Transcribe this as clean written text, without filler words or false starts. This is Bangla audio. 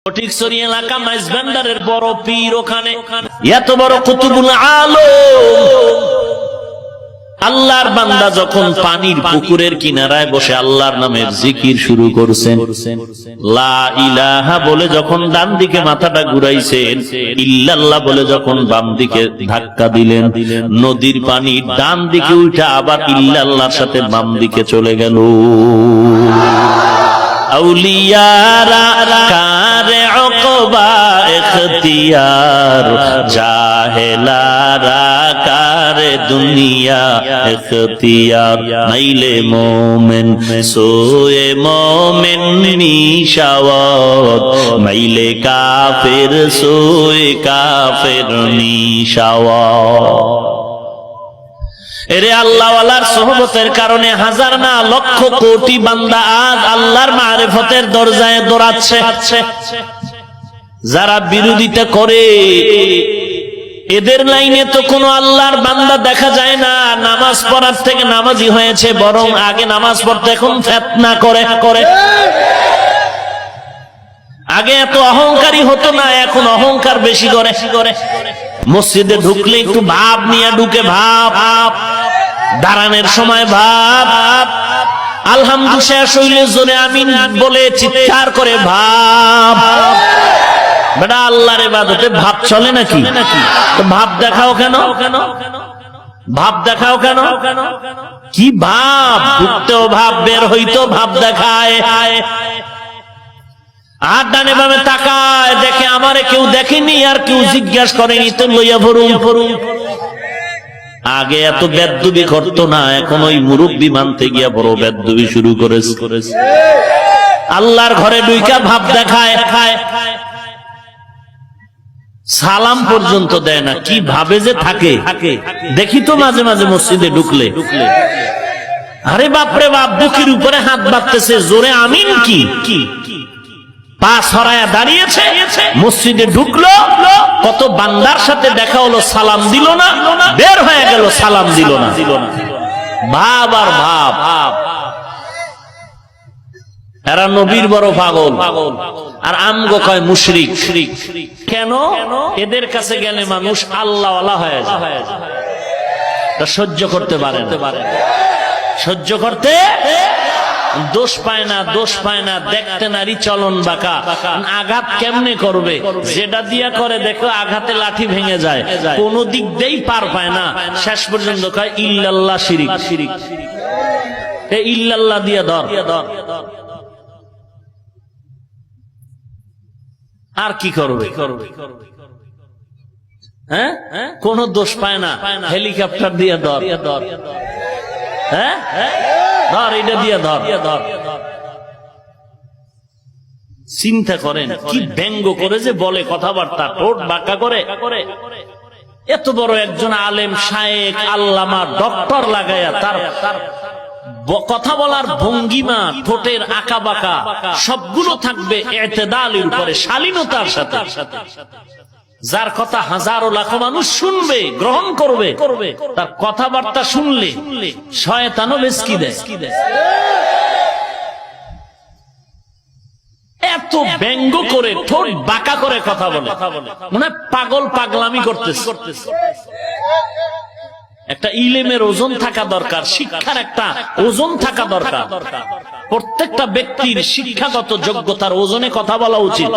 ফটিকছড়ি এলাকা মাইজভান্ডারের বড় পীর, ওখানে এত বড় কুতুবুল আলম আল্লাহর বান্দা যখন পানির পুকুরের কিনারায় বসে আল্লাহর নামের জিকির শুরু করছেন, লা ইলাহা বলে যখন ডান দিকে মাথাটা ঘুরাইছেন, ইল্লাল্লাহ বলে যখন বাম দিকে ধাক্কা দিলেন, নদীর পানি ডান দিকে উঠে আবার ইল্লাল্লাহর সাথে বাম দিকে চলে গেল। আউলিয়ারা কারে উকবা ইখতিয়ার, জাহেলারা কারে দুনিয়া ইখতিয়ার। নাইলে মোমেন সোয়ে মোমেন নিশাওয়াত, মাইলে কাফের সোয়ে কাফের নিশাওয়াত। এরে আল্লাহওয়ালার সোহবতের কারণে হাজার না লক্ষ কোটি বান্দা আজ আল্লাহর মারিফতের দরজায় দৌড়াচ্ছে। যারা বিরোধিতা করে এদের লাইনে তো কোনো আল্লাহর বান্দা দেখা যায় না। নামাজ পড়ার থেকে নামাজি হয়েছে, বরং আগে নামাজ পড়তে এখন ফিতনা করে। আগে এত অহংকারী হতো না, এখন অহংকার বেশি করে। মসজিদে ঢুকলে একটু ভাব নিয়ে ঢুকে, ভাব দাঁড়ানোর সময় ভাব, আলহামদুলিল্লাহ শেষ হইলে জোরে আমিন বলে চিৎকার করে ভাব। বেটা আল্লাহর ইবাদতে ভাব চলে নাকি? তো ভাব দেখাও কেন? ভাব দেখাও কেন? কি ভাব? ঢুকতেও ভাব, বের হইতেও ভাব দেখায়। আর ডানে বামে তাকায়, দেখে আমারে কেউ দেখেনি আর কেউ জিজ্ঞাসা করেনি, তো লইয়া ভরুম। আগে এত বেদবি করতো না, এখন ওই মুরব্বি মানতে গিয়া বড় বেদবি শুরু করেছে। আল্লাহর ঘরে ঢুইকা ভাব দেখায়, সালাম পর্যন্ত দেয় না। কি ভাবে যে থাকে দেখি তো মাঝে মাঝে মসজিদে ঢুকলে। আরে বাপরে বাপ, বুকের উপরে হাত বাঁধতেছে, জোরে আমিন কি পা ছড়ায়া দাঁড়িয়েছে, মসজিদে ঢুকলো, কত বান্দার সাথে দেখা হলো, সালাম দিল না, বের হয়ে গেল, সালাম দিল না। ভাব আর ভাব। এরা নবীর বড় পাগল, আর আমগো কয় মুশরিক। কেন? এদের কাছে গেলে মানুষ আল্লাহওয়ালা হয়ে যায়। তা সহ্য করতে পারে, সহ্য করতে দোষ পায় না, দেখতে নারী চলন বাঁকা। আঘাত কেমনে করবে? যেটা দিয়া করে দেখো, আঘাতে লাঠি ভেঙে যায়, কোন দিক দিয়েই পার পায় না। শেষ পর্যন্ত কয় ইল্লাল্লাহ শিরিক। এ ইল্লাল্লাহ দিয়া ধর। আর কি করবে? হ্যাঁ, কোন দোষ পায় না, হেলিকপ্টার দিয়া ধর। হ্যাঁ ধর, এটা দিয়া ধর। চিন্তা করেন কি ব্যঙ্গ করে যে বলে কথাবার্তা, ঠোঁট বাঁকা করে। এত বড় একজন আলেম, শায়েখ, আল্লামা, ডক্টর লাগায়া তার কথা বলার ভঙ্গিমা, ঠোঁটের আঁকা বাঁকা সবগুলো থাকবে ইতিদালের উপরে, শালীনতার সাথে। যার কথা হাজারো লাখো মানুষ শুনবে, গ্রহণ করবে, তার কথাবার্তা শুনলে শয়তানও বেশকি দেয়। এত ব্যঙ্গ করে, ঠোঁট বাঁকা করে কথা বলে, মনে হয় পাগল পাগলামি করতেছে। একটা ইলমের ওজন থাকা দরকার, শিক্ষার একটা ওজন থাকা দরকার। প্রত্যেকটা ব্যক্তির শিক্ষাগত যোগ্যতার ওজনে কথা বলা উচিত।